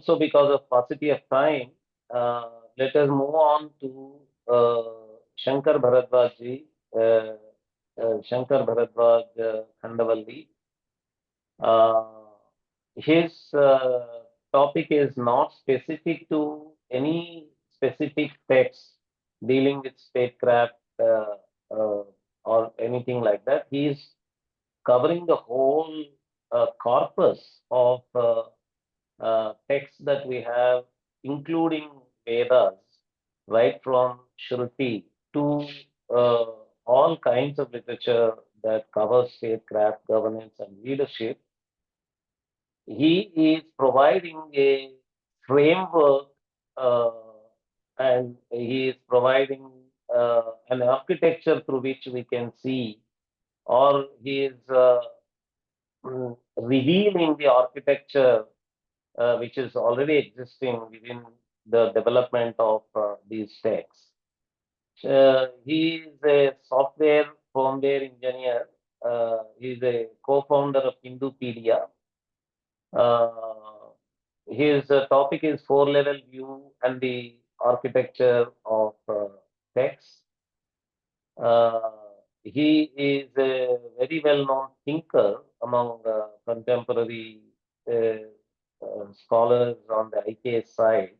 also because of paucity of time, let us move on to Shankar Bharadwaj ji, Shankar Bharadwaj Khandavalli. His topic is not specific to any specific text dealing with statecraft or anything like that. He is covering the whole corpus of texts that we have, including Vedas, right from Śruti to all kinds of literature that covers statecraft, governance, and leadership. He is providing a framework and he is providing an architecture through which we can see, or he is revealing the architecture which is already existing within the development of these texts. He is a software firmware engineer. He is a co-founder of Hindupedia. His topic is four-level view and the architecture of text. He is a very well-known thinker among contemporary scholars on the IKS side.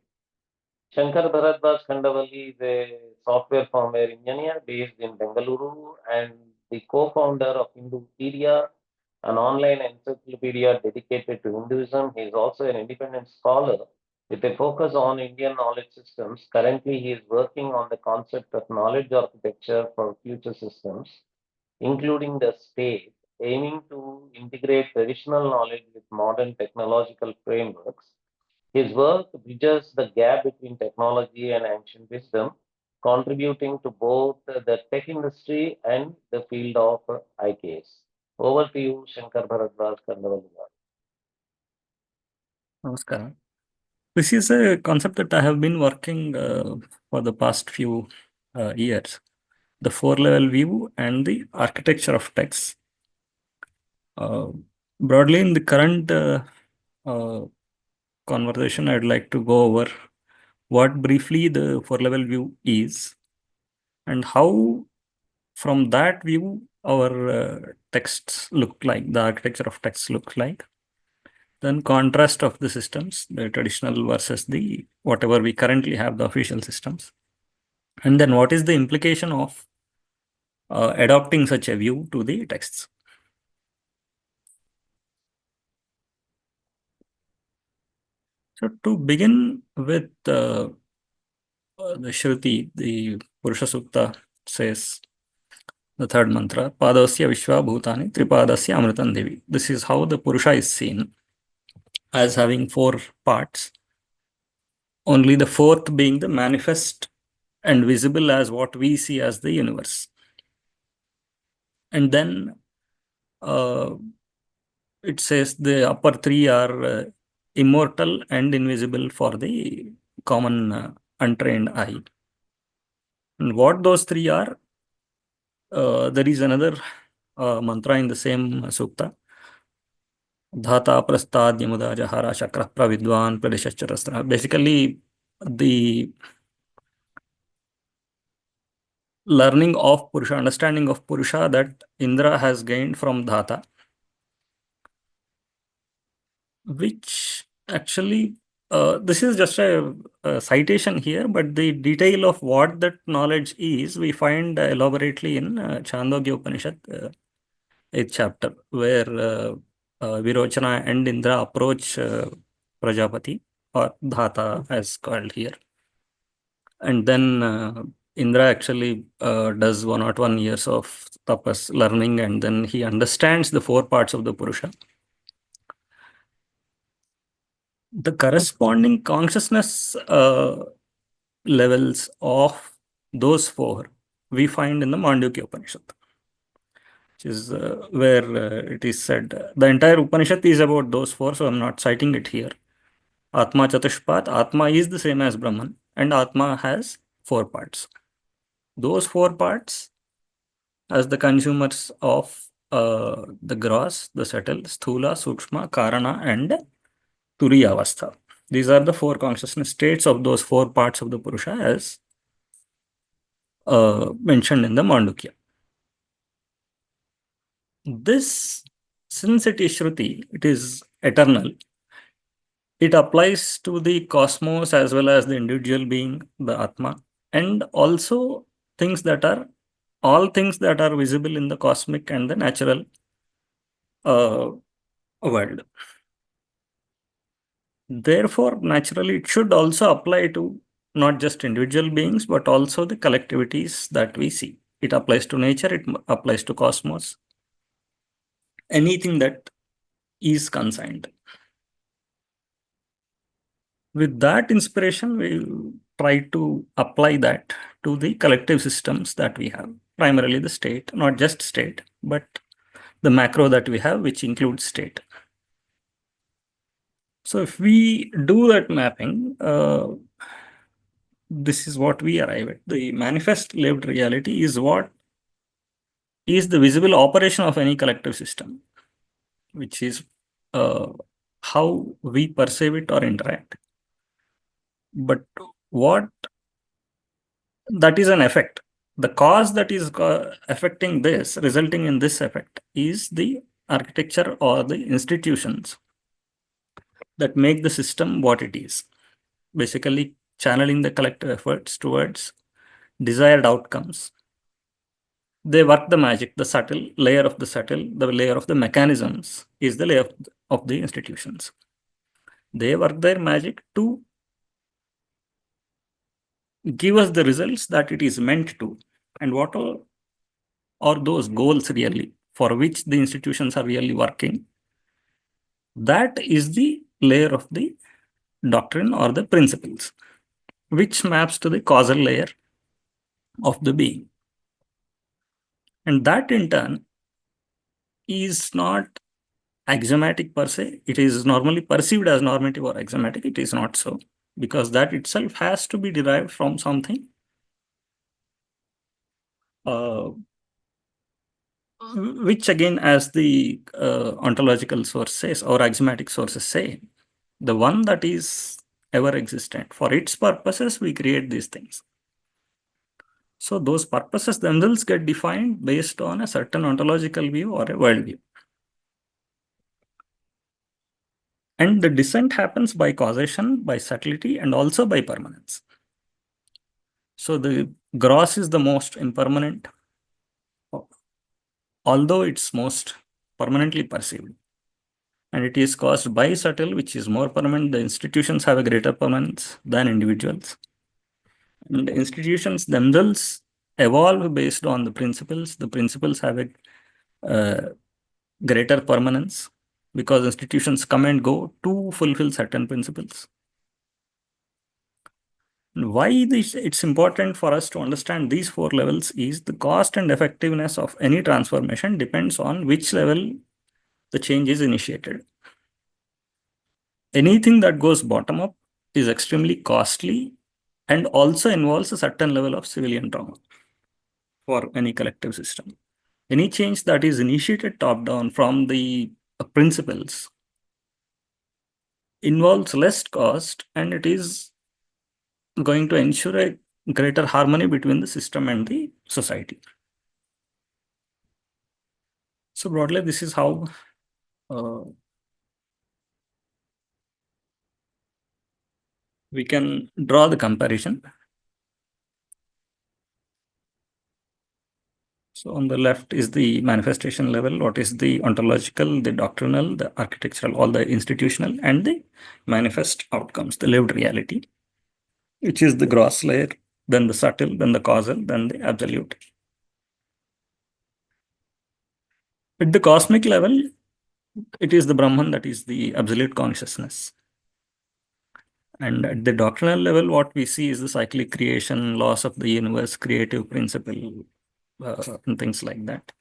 Shankar Bharadwaj Khandavalli is a software firmware engineer based in Bengaluru and the co-founder of Hindupedia, an online encyclopedia dedicated to Hinduism. He is also an independent scholar with a focus on Indian knowledge systems. Currently, he is working on the concept of knowledge architecture for future systems, including the state, aiming to integrate traditional knowledge with modern technological frameworks. His work bridges the gap between technology and ancient wisdom, contributing to both the tech industry and the field of IKS. Over to you, Shankar Bharadwaj Khandavalli. Namaskaram. This is a concept that I have been working for the past few years. The four-level view and the architecture of text. Broadly, in the current conversation, I'd like to go over what briefly the four-level view is and how from that view our texts look like, the architecture of texts look like. Then contrast of the systems, the traditional versus the whatever we currently have, the official systems. And then what is the implication of adopting such a view to the texts. So to begin with the Śruti, the Purusha Sukta says, the third mantra, Padasya Vishwa Bhutani Tripadasya Amritan Devi. This is how the Purusha is seen as having four parts, only the fourth being the manifest and visible as what we see as the universe. And then it says the upper three are immortal and invisible for the common untrained eye. And what those three are, there is another mantra in the same sukta. Dhata prastad yamuda jahara shakra pravidwan pradeshacharastra. Basically, the learning of Purusha, understanding of Purusha that Indra has gained from Dhata, which actually, this is just a citation here, but the detail of what that knowledge is, we find elaborately in Chandogya Upanishad, 8th chapter, where Virochana and Indra approach Prajapati, or Dhata as called here. And then Indra actually does 101 years of tapas learning, and then he understands the four parts of the Purusha. The corresponding consciousness levels of those four we find in the Mandukya Upanishad, which is where it is said, the entire Upanishad is about those four, so I'm not citing it here. Atma Chatushpat, Atma is the same as Brahman, and Atma has four parts. Those four parts as the consumers of the gross, the subtle, sthula, sukshma, karana, and turiya avastha. These are the four consciousness states of those four parts of the Purusha as mentioned in the Mandukya. This, since it is Shruti, it is eternal. It applies to the cosmos as well as the individual being, the Atma, and also all things that are visible in the cosmic and the natural world. Therefore, naturally, it should also apply to not just individual beings, but also the collectivities that we see. It applies to nature, it applies to cosmos, anything that is consigned. With that inspiration, we try to apply that to the collective systems that we have, primarily the state, not just state, but the macro that we have, which includes state. So if we do that mapping, this is what we arrive at. The manifest lived reality is what is the visible operation of any collective system, which is how we perceive it or interact. But what that is an effect. The cause that is affecting this, resulting in this effect, is the architecture or the institutions that make the system what it is. Basically, channeling the collective efforts towards desired outcomes. They work the magic, the subtle layer of the subtle, the layer of the mechanisms is the layer of the institutions. They work their magic to give us the results that it is meant to. And what are those goals really for which the institutions are really working? That is the layer of the doctrine or the principles, which maps to the causal layer of the being. And that in turn is not axiomatic per se. It is normally perceived as normative or axiomatic. It is not so, because that itself has to be derived from something which again, as the ontological source says, or axiomatic sources say, the one that is ever existent. For its purposes, we create these things. So those purposes themselves get defined based on a certain ontological view or a worldview. And the descent happens by causation, by subtlety, and also by permanence. So the gross is the most impermanent, although it's most permanently perceived. And it is caused by subtle, which is more permanent. The institutions have a greater permanence than individuals. And the institutions themselves evolve based on the principles. The principles have a greater permanence because institutions come and go to fulfill certain principles. And why it's important for us to understand these four levels is the cost and effectiveness of any transformation depends on which level the change is initiated. Anything that goes bottom up is extremely costly and also involves a certain level of civilian trauma for any collective system. Any change that is initiated top down from the principles involves less cost, and it is going to ensure a greater harmony between the system and the society. So broadly, this is how we can draw the comparison. So on the left is the manifestation level. What is the ontological, the doctrinal, the architectural, all the institutional, and the manifest outcomes, the lived reality, which is the gross layer, then the subtle, then the causal, then the absolute. At the cosmic level, it is the Brahman that is the absolute consciousness. And at the doctrinal level, what we see is the cyclic creation, laws of the universe, creative principle, and things like that.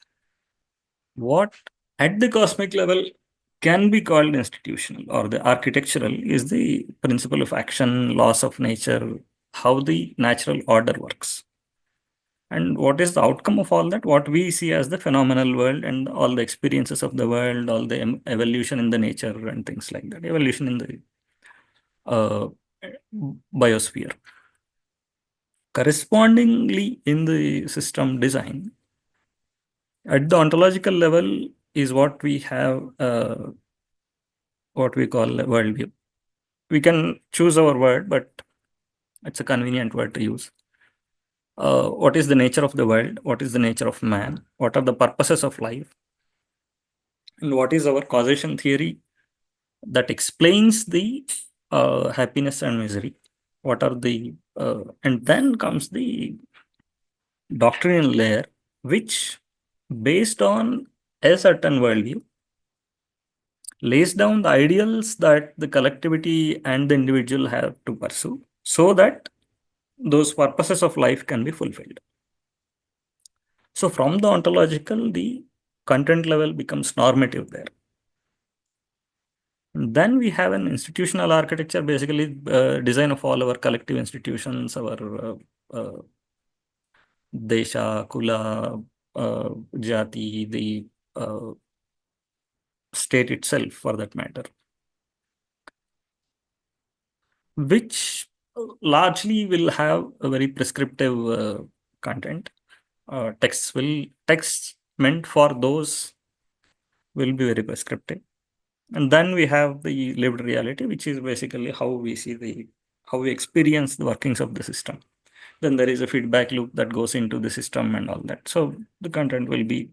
What at the cosmic level can be called institutional or the architectural is the principle of action, laws of nature, how the natural order works. And what is the outcome of all that? What we see as the phenomenal world and all the experiences of the world, all the evolution in the nature and things like that, evolution in the biosphere. Correspondingly, in the system design, at the ontological level is what we have, what we call a worldview. We can choose our word, but it's a convenient word to use. What is the nature of the world? What is the nature of man? What are the purposes of life? And what is our causation theory that explains the happiness and misery? What are the, and then comes the doctrinal layer, which based on a certain worldview lays down the ideals that the collectivity and the individual have to pursue so that those purposes of life can be fulfilled. So from the ontological, the content level becomes normative there. Then we have an institutional architecture, basically design of all our collective institutions, our desha, kula, jati, the state itself for that matter, which largely will have a very prescriptive content. Texts meant for those will be very prescriptive. And then we have the lived reality, which is basically how we experience the workings of the system. Then there is a feedback loop that goes into the system and all that. So the content will be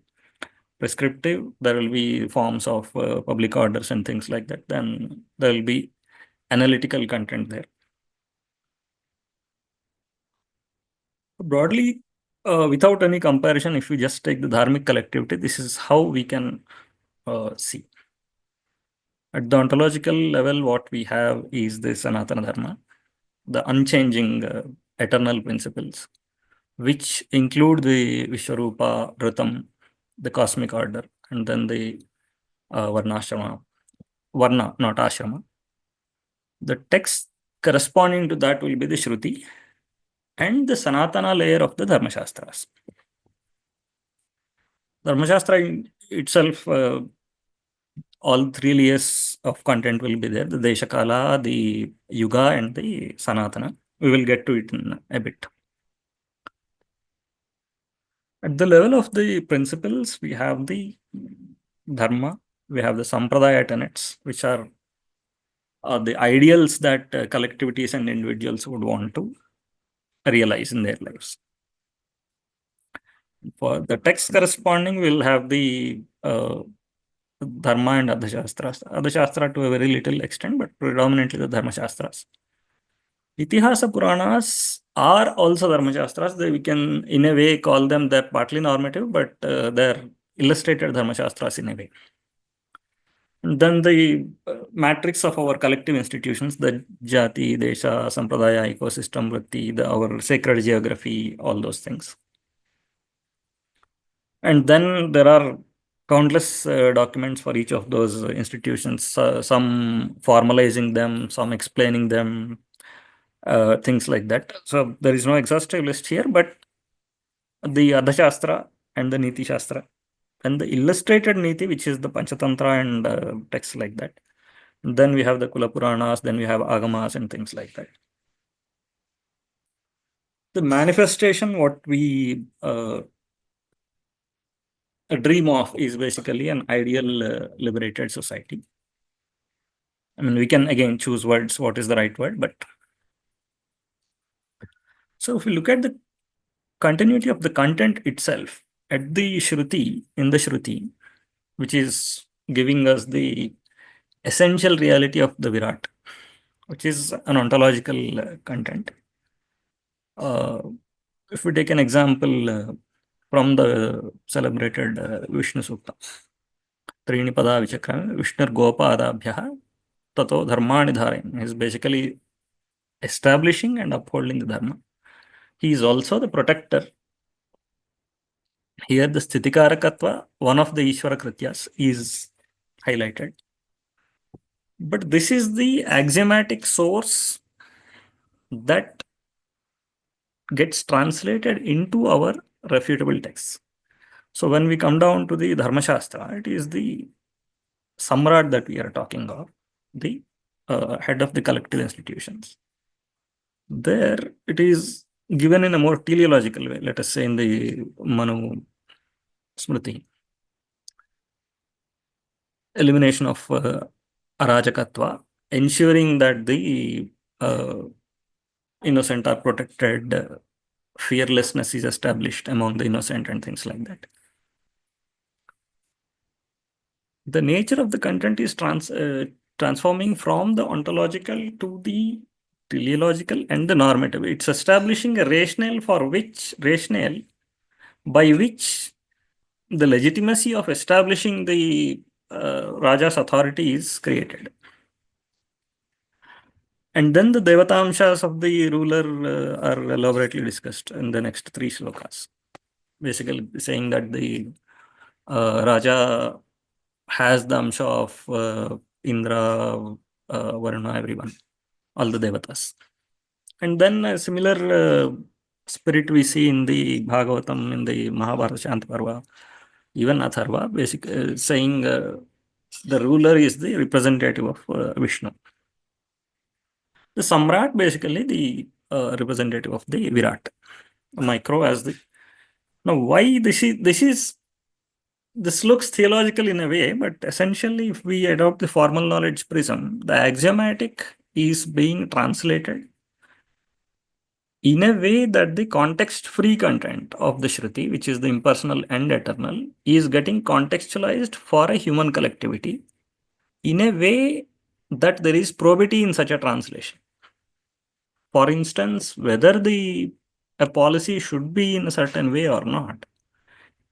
prescriptive. There will be forms of public orders and things like that. Then there will be analytical content there. Broadly, without any comparison, if we just take the Dharmic collectivity, this is how we can see. At the ontological level, what we have is the Sanatana Dharma, the unchanging eternal principles, which include the Vishwarupa, Ritam, the cosmic order, and then the Varnashrama, Varna, not Ashrama. The text corresponding to that will be the Śruti and the Sanatana layer of the Dharmaśāstras. Dharmaśāstra itself, all three layers of content will be there, the deśa-kāla, the yuga, and the Sanatana. We will get to it in a bit. At the level of the principles, we have the dharma, we have the sampradaya tenets, which are the ideals that collectivities and individuals would want to realize in their lives. For the text corresponding, we'll have the Dharma and Arthaśāstras. Arthaśāstra to a very little extent, but predominantly the Dharmaśāstras. Itihasa Puranas are also Dharmaśāstras. We can, in a way, call them, they're partly normative, but they're illustrated Dharmaśāstras in a way. And then the matrix of our collective institutions, the Jati, Desha, Sampradaya, ecosystem, Vritti, our sacred geography, all those things. And then there are countless documents for each of those institutions, some formalizing them, some explaining them, things like that. So there is no exhaustive list here, but the Arthaśāstra and the Nītiśāstra and the illustrated Niti, which is the Panchatantra and texts like that. And then we have the Kula Puranas, then we have Agamas and things like that. The manifestation, what we dream of is basically an ideal liberated society. I mean, we can again choose words, what is the right word, but so if we look at the continuity of the content itself at the Śruti, in the Śruti, which is giving us the essential reality of the Virat, which is an ontological content. If we take an example from the celebrated Vishnu Sukta, Trini Pada Vichakram, Vishnur Gopa Adabhyaha, Tato Dharmani Dharayan, is basically establishing and upholding the Dharma. He is also the protector. Here the Sthitikarakatva, one of the Ishvara Krityas, is highlighted. But this is the axiomatic source that gets translated into our refutable texts. So when we come down to the Dharmaśāstra, it is the Samrat that we are talking of, the head of the collective institutions. There it is given in a more teleological way, let us say in the Manu Smriti. Elimination of Arajakatva, ensuring that the innocent are protected, fearlessness is established among the innocent and things like that. The nature of the content is transforming from the ontological to the teleological and the normative. It's establishing a rationale by which the legitimacy of establishing the Raja's authority is created. And then the Devatamshas of the ruler are elaborately discussed in the next 3 shlokas. Basically saying that the Raja has the Amsha of Indra, Varuna, everyone, all the Devatas. And then a similar spirit we see in the Bhagavatam, in the Mahabharata Shanta Parva, even Atharva, basically saying the ruler is the representative of Vishnu. The Samrat, basically the representative of the Virat, micro as the. Now, why this looks theological in a way, but essentially, if we adopt the formal knowledge prism, the axiomatic is being translated in a way that the context-free content of the Shruti, which is the impersonal and eternal, is getting contextualized for a human collectivity in a way that there is probity in such a translation. For instance, whether a policy should be in a certain way or not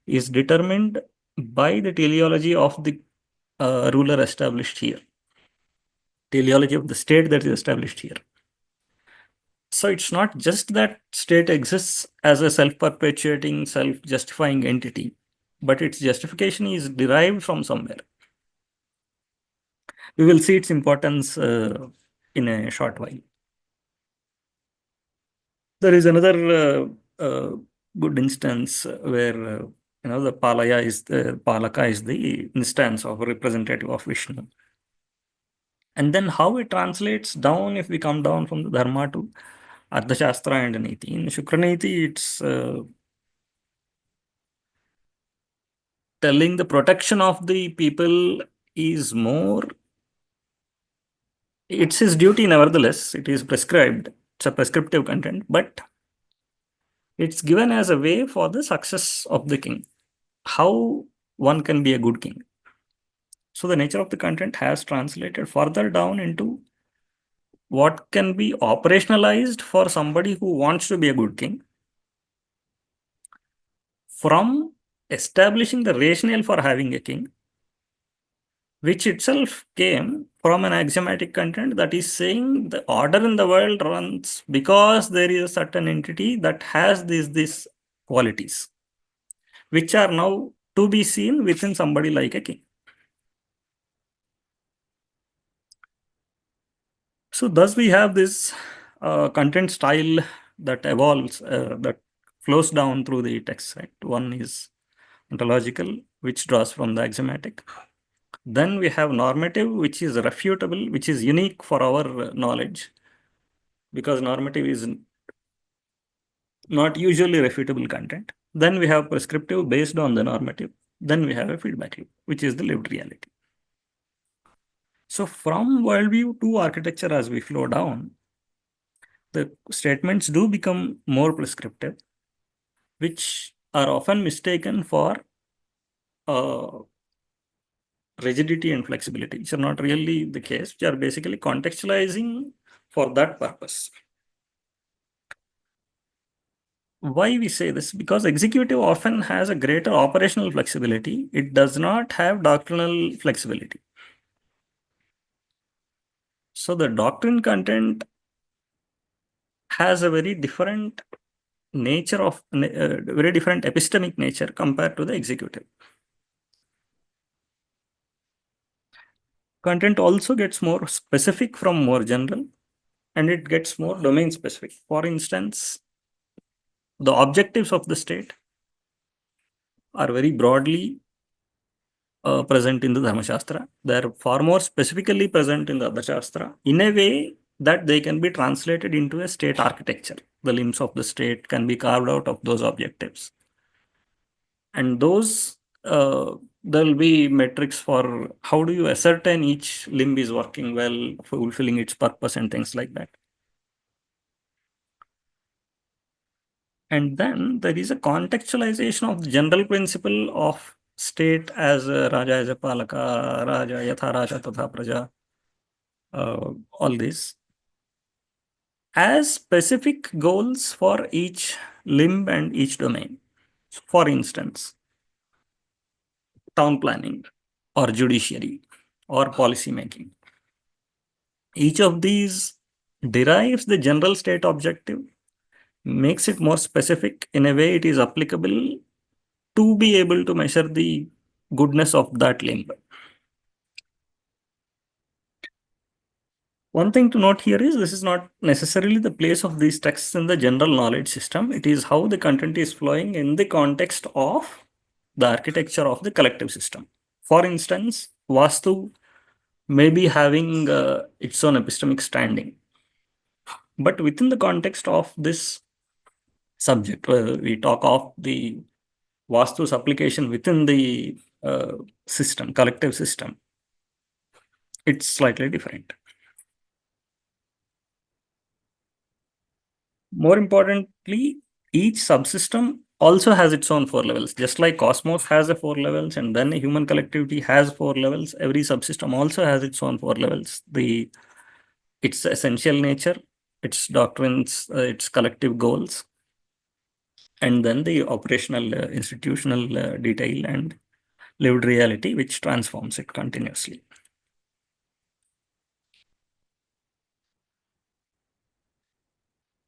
is determined by the teleology of the ruler established here, teleology of the state that is established here. So it's not just that state exists as a self-perpetuating, self-justifying entity, but its justification is derived from somewhere. We will see its importance in a short while. There is another good instance where the Palaka is the instance of a representative of Vishnu. And then how it translates down, if we come down from the Dharma to Arthaśāstra and Nīti. In Shukranīti, it's telling the protection of the people is more. It's his duty nevertheless. It is prescribed. It's a prescriptive content, but it's given as a way for the success of the king. How one can be a good king. So the nature of the content has translated further down into what can be operationalized for somebody who wants to be a good king, from establishing the rationale for having a king, which itself came from an axiomatic content that is saying the order in the world runs because there is a certain entity that has these qualities, which are now to be seen within somebody like a king. So thus we have this content style that evolves, that flows down through the text, right? One is ontological, which draws from the axiomatic. Then we have normative, which is refutable, which is unique for our knowledge, because normative is not usually refutable content. Then we have prescriptive based on the normative. Then we have a feedback loop, which is the lived reality. So from worldview to architecture, as we flow down, the statements do become more prescriptive, which are often mistaken for rigidity and flexibility, which are not really the case, which are basically contextualizing for that purpose. Why we say this? Because executive often has a greater operational flexibility. It does not have doctrinal flexibility. So the doctrine content has a very different nature of, very different epistemic nature compared to the executive. Content also gets more specific from more general, and it gets more domain specific. For instance, the objectives of the state are very broadly present in the Dharmaśāstra. They are far more specifically present in the Arthaśāstra in a way that they can be translated into a state architecture. The limbs of the state can be carved out of those objectives. And those, there will be metrics for how do you ascertain each limb is working well, fulfilling its purpose and things like that. And then there is a contextualization of the general principle of state as a Raja as a Palaka, Raja Yatha Raja Tatha Praja, all this as specific goals for each limb and each domain. For instance, town planning or judiciary or policy making. Each of these derives the general state objective, makes it more specific in a way it is applicable to be able to measure the goodness of that limb. One thing to note here is this is not necessarily the place of these texts in the general knowledge system. It is how the content is flowing in the context of the architecture of the collective system. For instance, Vastu may be having its own epistemic standing. But within the context of this subject, where we talk of the Vastu's application within the system, collective system, it's slightly different. More importantly, each subsystem also has its own 4 levels. Just like Cosmos has a 4 levels and then a human collectivity has 4 levels, every subsystem also has its own 4 levels. Its essential nature, its doctrines, its collective goals, and then the operational, institutional detail and lived reality, which transforms it continuously.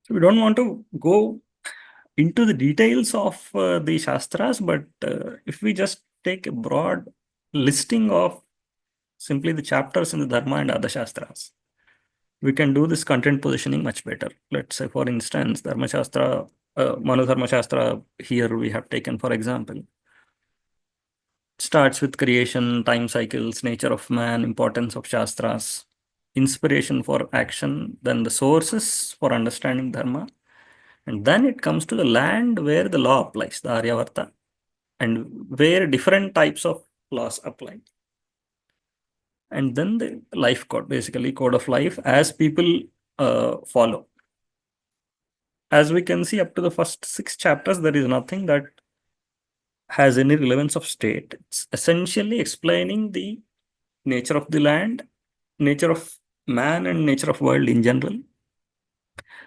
So we don't want to go into the details of the Shāstras, but if we just take a broad listing of simply the chapters in the Dharma and Arthaśāstras, we can do this content positioning much better. Let's say, for instance, Dharmaśāstra, Manodharmaśāstra, here we have taken, for example, starts with creation, time cycles, nature of man, importance of Shāstras, inspiration for action, then the sources for understanding Dharma, and then it comes to the land where the law applies, the Aryavarta, and where different types of laws apply. And then the life code, basically code of life as people follow. As we can see up to the first 6 chapters, there is nothing that has any relevance of state. It's essentially explaining the nature of the land, nature of man, and nature of world in general.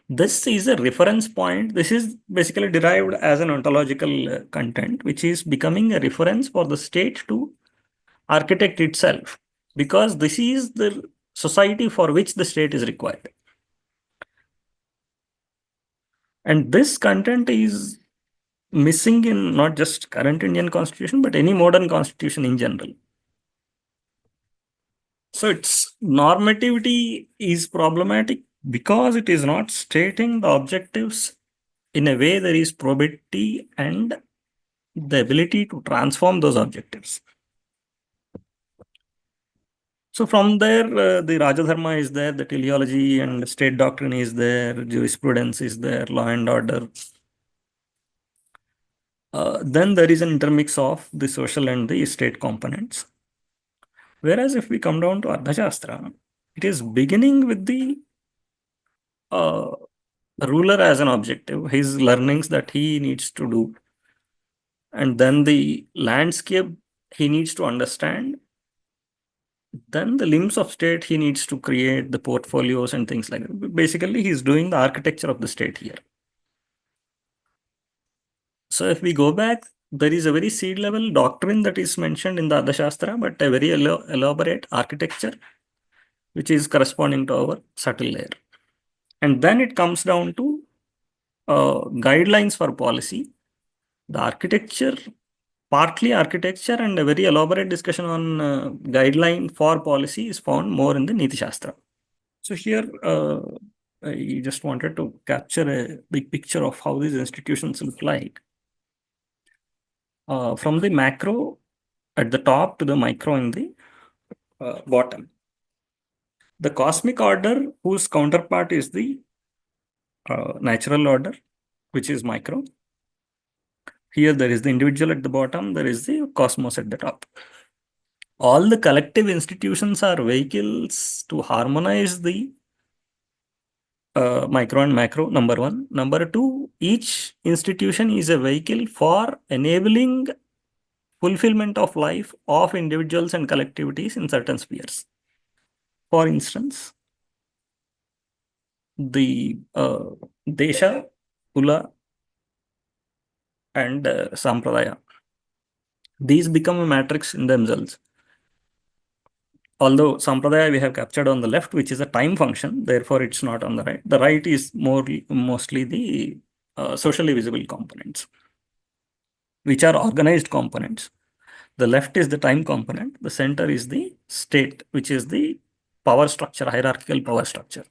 This is a reference point. This is basically derived as an ontological content, which is becoming a reference for the state to architect itself, because this is the society for which the state is required. And this content is missing in not just current Indian constitution, but any modern constitution in general. So its normativity is problematic because it is not stating the objectives in a way there is probity and the ability to transform those objectives. So from there, the Rajadharma is there, the teleology and state doctrine is there, jurisprudence is there, law and order. Then there is an intermix of the social and the state components. Whereas if we come down to Arthaśāstra, it is beginning with the ruler as an objective, his learnings that he needs to do, and then the landscape he needs to understand, then the limbs of state he needs to create, the portfolios and things like that. Basically, he's doing the architecture of the state here. So if we go back, there is a very seed level doctrine that is mentioned in the Arthaśāstra, but a very elaborate architecture, which is corresponding to our subtle layer. And then it comes down to guidelines for policy. The architecture, partly architecture and a very elaborate discussion on guideline for policy is found more in the Nītiśāstra. So here, I just wanted to capture a big picture of how these institutions look like. From the macro, at the top to the micro in the bottom. The cosmic order, whose counterpart is the natural order, which is micro. Here there is the individual at the bottom, there is the cosmos at the top. All the collective institutions are vehicles to harmonize the micro and macro, number one. Number two, each institution is a vehicle for enabling fulfillment of life of individuals and collectivities in certain spheres. For instance, the desha, kula, and sampradaya. These become a matrix in themselves. Although sampradaya we have captured on the left, which is a time function, therefore it's not on the right. The right is mostly the socially visible components, which are organized components. The left is the time component. The center is the state, which is the power structure, hierarchical power structure.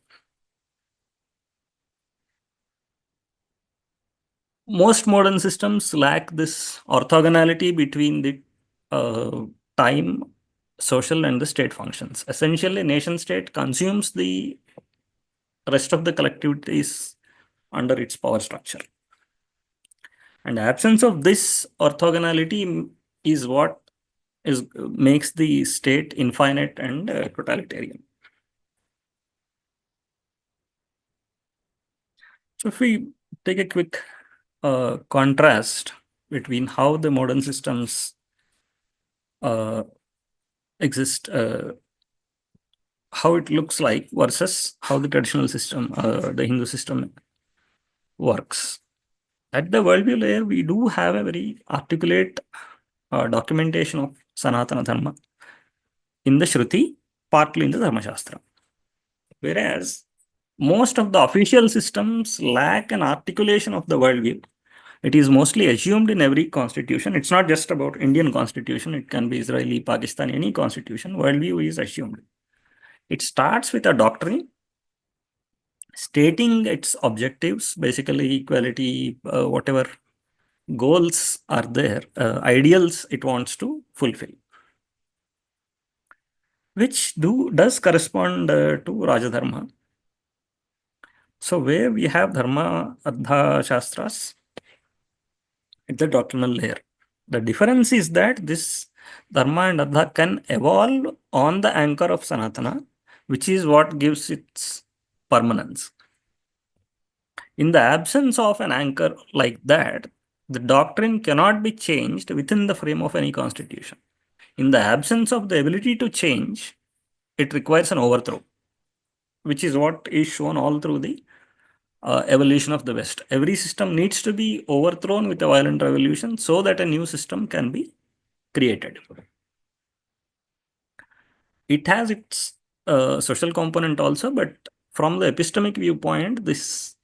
Most modern systems lack this orthogonality between the time, social, and the state functions. Essentially, nation state consumes the rest of the collectivities under its power structure. And the absence of this orthogonality is what makes the state infinite and totalitarian. So if we take a quick contrast between how the modern systems exist, how it looks like versus how the traditional system, the Hindu system works. At the worldview layer, we do have a very articulate documentation of Sanatana Dharma in the Śruti, partly in the Dharmaśāstra. Whereas most of the official systems lack an articulation of the worldview. It is mostly assumed in every constitution. It's not just about Indian constitution. It can be Israeli, Pakistan, any constitution. Worldview is assumed. It starts with a doctrine stating its objectives, basically equality, whatever goals are there, ideals it wants to fulfill, which does correspond to Rajadharma. So where we have Dharma, Arthaśāstras at the doctrinal layer. The difference is that this Dharma and Artha can evolve on the anchor of Sanatana, which is what gives its permanence. In the absence of an anchor like that, the doctrine cannot be changed within the frame of any constitution. In the absence of the ability to change, it requires an overthrow, which is what is shown all through the evolution of the West. Every system needs to be overthrown with a violent revolution so that a new system can be created. It has its social component also, but from the epistemic viewpoint, this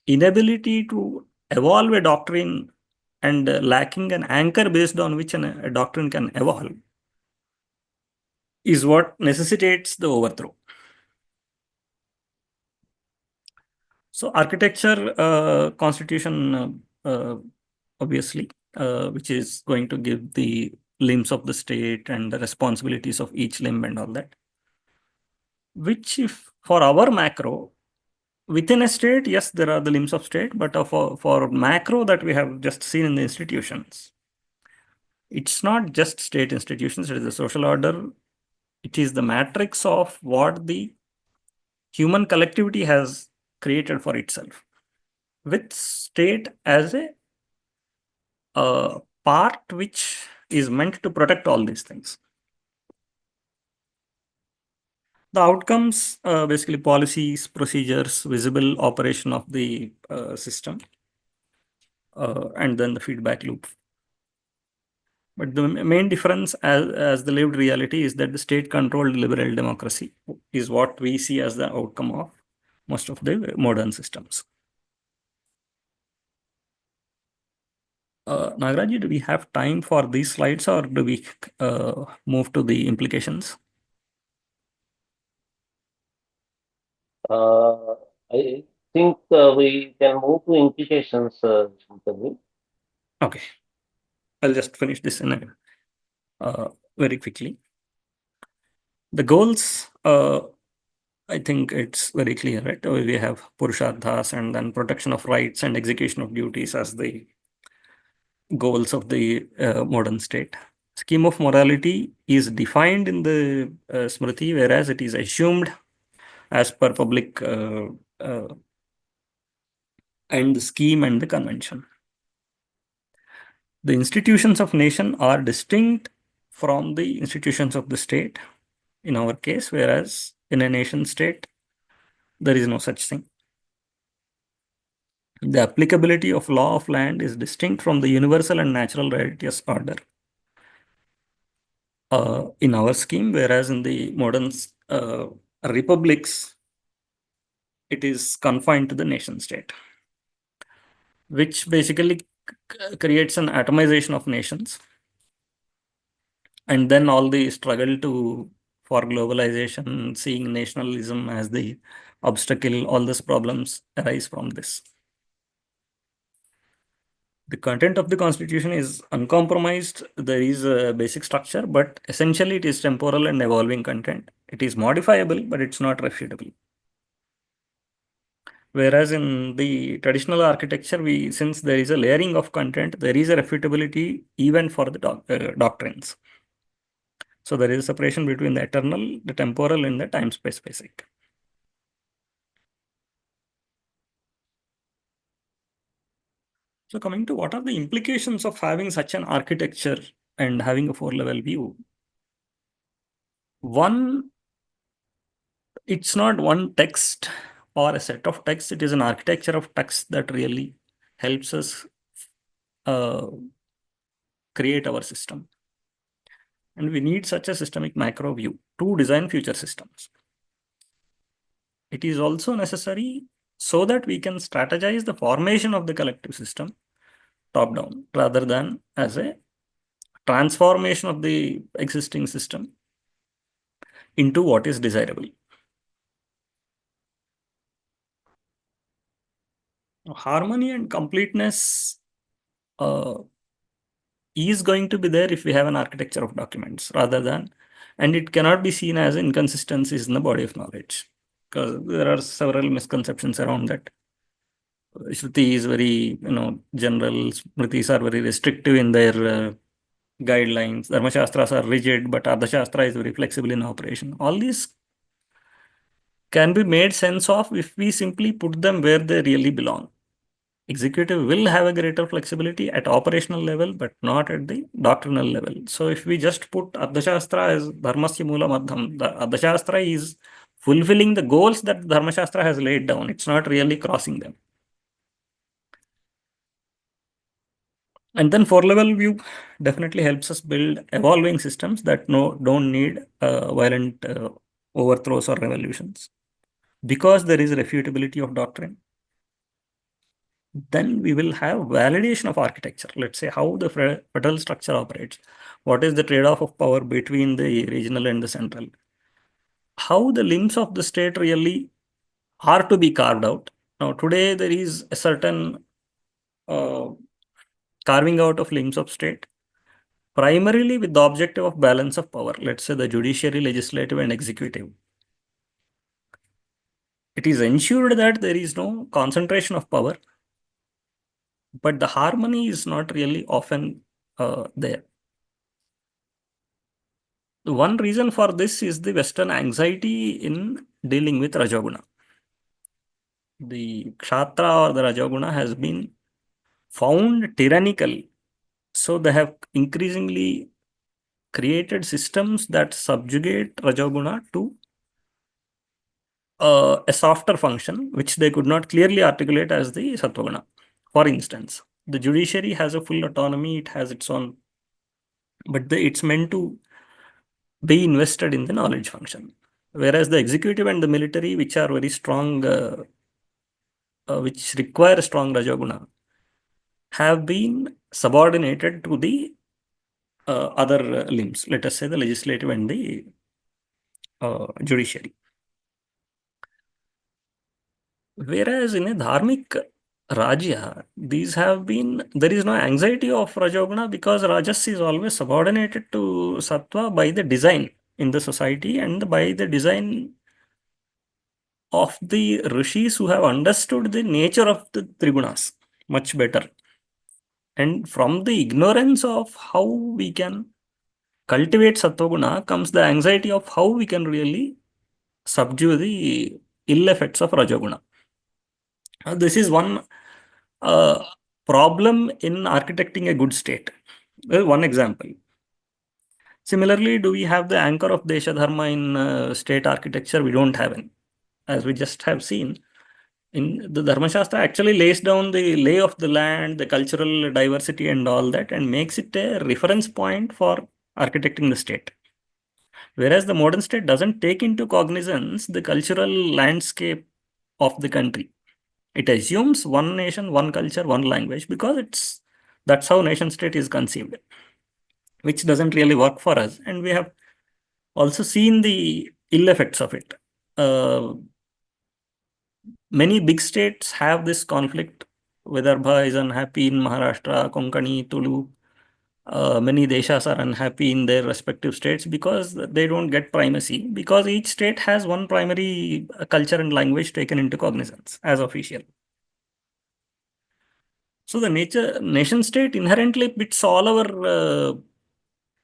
inability to evolve a doctrine and lacking an anchor based on which a doctrine can evolve is what necessitates the overthrow. So architecture, constitution, obviously, which is going to give the limbs of the state and the responsibilities of each limb and all that. Which if for our macro, within a state, yes, there are the limbs of state, but for macro that we have just seen in the institutions, it's not just state institutions, it is the social order. It is the matrix of what the human collectivity has created for itself, with state as a part which is meant to protect all these things. The outcomes, basically policies, procedures, visible operation of the system, and then the feedback loop. But the main difference as the lived reality is that the state-controlled liberal democracy is what we see as the outcome of most of the modern systems. Nagaraj, do we have time for these slides or do we move to the implications? I think we can move to implications, Shankarji. Okay. I'll just finish this in a very quickly. The goals, I think it's very clear, right? We have Purusharthas and then protection of rights and execution of duties as the goals of the modern state. Scheme of morality is defined in the Smriti, whereas it is assumed as per public uh, and the scheme and the convention. The institutions of nation are distinct from the institutions of the state in our case, whereas in a nation state, there is no such thing. The applicability of law of land is distinct from the universal and natural righteous order in our scheme, whereas in the modern republics, it is confined to the nation state, which basically creates an atomization of nations. And then all the struggle for globalization, seeing nationalism as the obstacle, all these problems arise from this. The content of the constitution is uncompromised. There is a basic structure, but essentially it is temporal and evolving content. It is modifiable, but it's not refutable. Whereas in the traditional architecture, since there is a layering of content, there is a refutability even for the doctrines. So there is a separation between the eternal, the temporal, and the time-space basic. So coming to what are the implications of having such an architecture and having a four-level view? One, it's not one text or a set of texts. It is an architecture of texts that really helps us create our system. And we need such a systemic macro view to design future systems. It is also necessary so that we can strategize the formation of the collective system top-down rather than as a transformation of the existing system into what is desirable. Harmony and completeness is going to be there if we have an architecture of documents rather than, and it cannot be seen as inconsistencies in the body of knowledge because there are several misconceptions around that. Śruti is very, general. Smritis are very restrictive in their guidelines. Dharmaśāstra are rigid, but Arthaśāstra is very flexible in operation. All these can be made sense of if we simply put them where they really belong. Executive will have a greater flexibility at operational level, but not at the doctrinal level. So if we just put Arthaśāstra as Dharmasya Moola Madhyam, the Arthaśāstra is fulfilling the goals that Dharmaśāstra has laid down. It's not really crossing them. And then four-level view definitely helps us build evolving systems that don't need violent overthrows or revolutions. Because there is refutability of doctrine, then we will have validation of architecture. Let's say how the federal structure operates. What is the trade-off of power between the regional and the central? How the limbs of the state really are to be carved out. Now, today there is a certain carving out of limbs of state, primarily with the objective of balance of power. Let's say the judiciary, legislative, and executive. It is ensured that there is no concentration of power, but the harmony is not really often there. One reason for this is the Western anxiety in dealing with Rajoguna. The Kshatra or the Rajoguna has been found tyrannical. So they have increasingly created systems that subjugate Rajoguna to a softer function, which they could not clearly articulate as the Sattvaguna. For instance, the judiciary has a full autonomy, it has its own, but it's meant to be invested in the knowledge function. Whereas the executive and the military, which are very strong, which require strong Rajoguna, have been subordinated to the other limbs, let us say the legislative and the judiciary. Whereas in a Dharmic Rajya, these have been, there is no anxiety of Rajoguna because Rajas is always subordinated to Sattva by the design in the society and by the design of the rishis who have understood the nature of the Trigunas much better. And from the ignorance of how we can cultivate Sattva comes the anxiety of how we can really subdue the ill effects of Rajoguna. This is one problem in architecting a good state. One example. Similarly, do we have the anchor of Desha Dharma in state architecture? We don't have any. As we just have seen, in the Dharmaśāstra actually lays down the lay of the land, the cultural diversity and all that, and makes it a reference point for architecting the state. Whereas the modern state doesn't take into cognizance the cultural landscape of the country. It assumes one nation, one culture, one language because that's how nation state is conceived, which doesn't really work for us. And we have also seen the ill effects of it. Many big states have this conflict. Vidarbha is unhappy in Maharashtra, Konkani, Tulu. Many deshas are unhappy in their respective states because they don't get primacy, because each state has one primary culture and language taken into cognizance as official. So the nation state inherently pits all our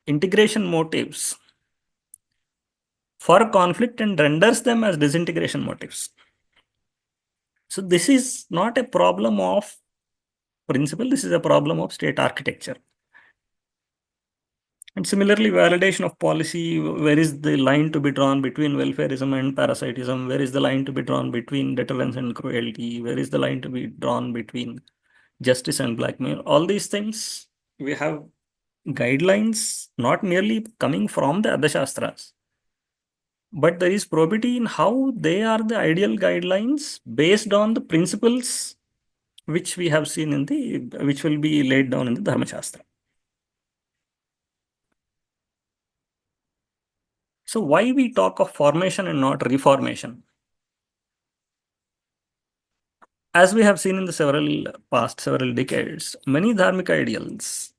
integration motives for conflict and renders them as disintegration motives. So this is not a problem of principle, this is a problem of state architecture. And similarly, validation of policy, where is the line to be drawn between welfareism and parasitism? Where is the line to be drawn between deterrence and cruelty? Where is the line to be drawn between justice and blackmail? All these things, we have guidelines not merely coming from the Arthaśāstras, but there is probity in how they are the ideal guidelines based on the principles which we have seen which will be laid down in the Dharmaśāstra. So why we talk of formation and not reformation? As we have seen in the past several decades, many dharmic ideals,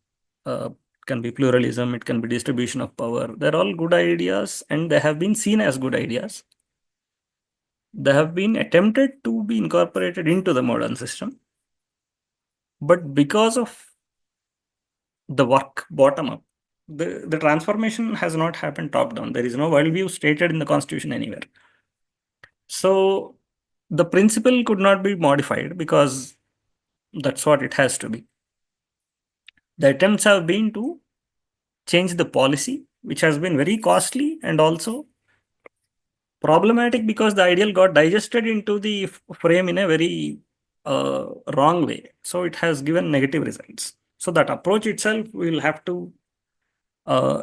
can be pluralism, it can be distribution of power. They're all good ideas and they have been seen as good ideas. They have been attempted to be incorporated into the modern system. But because of the work bottom up, the transformation has not happened top down. There is no worldview stated in the constitution anywhere. So the principle could not be modified because that's what it has to be. The attempts have been to change the policy, which has been very costly and also problematic because the ideal got digested into the frame in a very wrong way. So it has given negative results. So that approach itself we will have to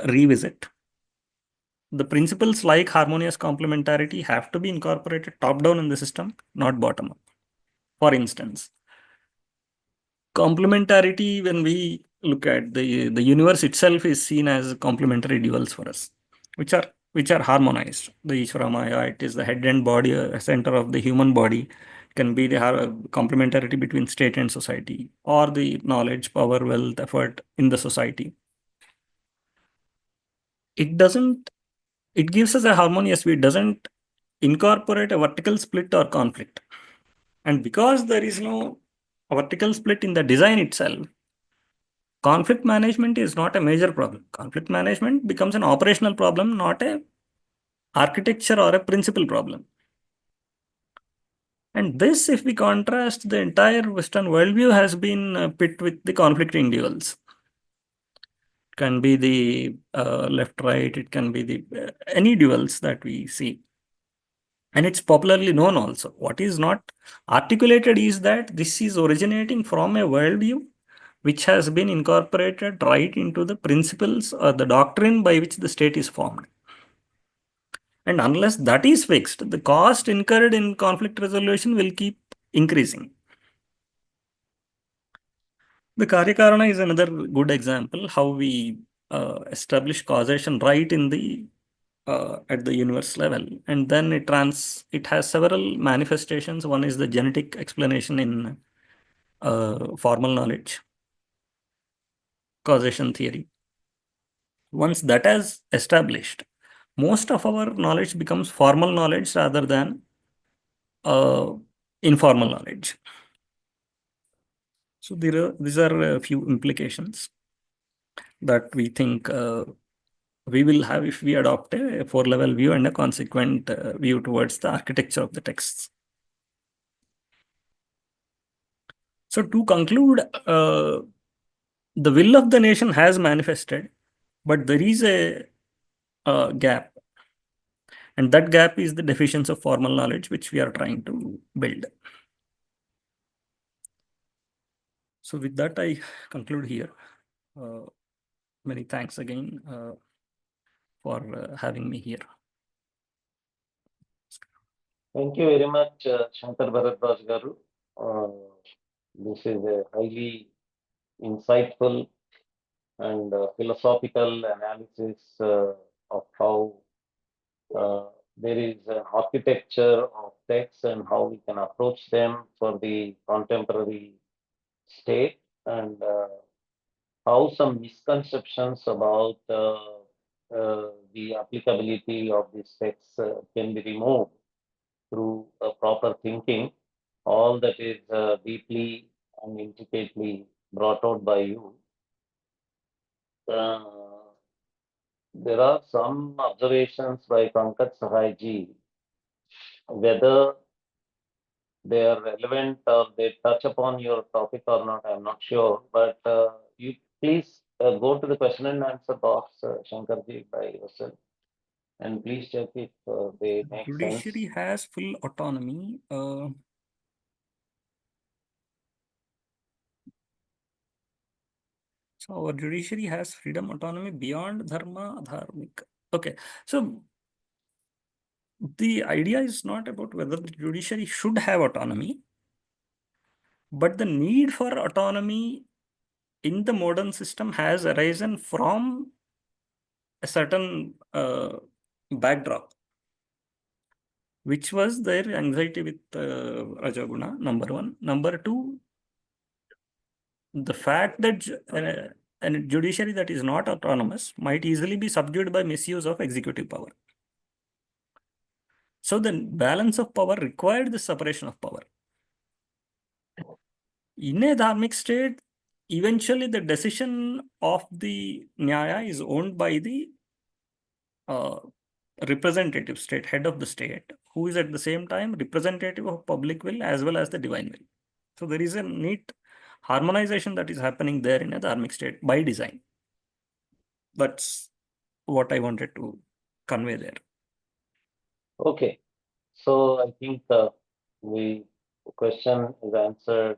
revisit. The principles like harmonious complementarity have to be incorporated top down in the system, not bottom up. For instance, complementarity, when we look at the universe itself, is seen as complementary duals for us, which are harmonized. The Ishvara Maya, it is the head and body, center of the human body, can be the complementarity between state and society, or the knowledge, power, wealth, effort in the society. It gives us a harmonious view. It doesn't incorporate a vertical split or conflict. And because there is no vertical split in the design itself, conflict management is not a major problem. Conflict management becomes an operational problem, not a architecture or a principle problem. And this, if we contrast, the entire Western worldview has been pit with the conflicting duals. It can be the left-right, it can be the any duals that we see. And it's popularly known also. What is not articulated is that this is originating from a worldview which has been incorporated right into the principles or the doctrine by which the state is formed. And unless that is fixed, the cost incurred in conflict resolution will keep increasing. The Karyakarana is another good example how we establish causation right in the at the universe level, and then it has several manifestations. One is the genetic explanation in formal knowledge, causation theory. Once that is established, most of our knowledge becomes formal knowledge rather than informal knowledge. So these are a few implications that we think we will have if we adopt a 4-level view and a consequent view towards the architecture of the texts. So to conclude, the will of the nation has manifested, but there is a gap. And that gap is the deficiency of formal knowledge, which we are trying to build. So with that, I conclude here. Many thanks again for having me here. Thank you very much, Shankar Bharadwaj Garu. This is a highly insightful and philosophical analysis of how there is an architecture of texts and how we can approach them for the contemporary state, and how some misconceptions about the applicability of these texts can be removed through proper thinking. All that is deeply and intricately brought out by you. There are some observations by Pankaj Sahai ji, whether they are relevant or they touch upon your topic or not, I'm not sure. But you please go to the question and answer box, Shankar ji, by yourself, and please check if they make sense. Judiciary has full autonomy. So our judiciary has freedom, autonomy beyond dharma, dharmic. Okay, so the idea is not about whether the judiciary should have autonomy, but the need for autonomy in the modern system has arisen from a certain backdrop, which was their anxiety with Rajaguna, number one. Number two, the fact that a judiciary that is not autonomous might easily be subdued by misuse of executive power. So the balance of power required the separation of power. In a dharmic state, eventually the decision of the nyaya is owned by the representative state, head of the state, who is at the same time representative of public will as well as the divine will. So there is a neat harmonization that is happening there in a dharmic state by design. That's what I wanted to convey there. Okay, so I think the question is answered.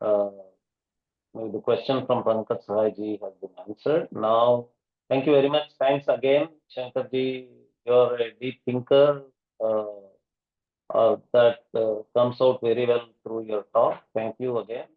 The question from Pankaj Sahai ji has been answered. Now, thank you very much. Thanks again, Shankar ji. You're a deep thinker that comes out very well through your talk. Thank you again.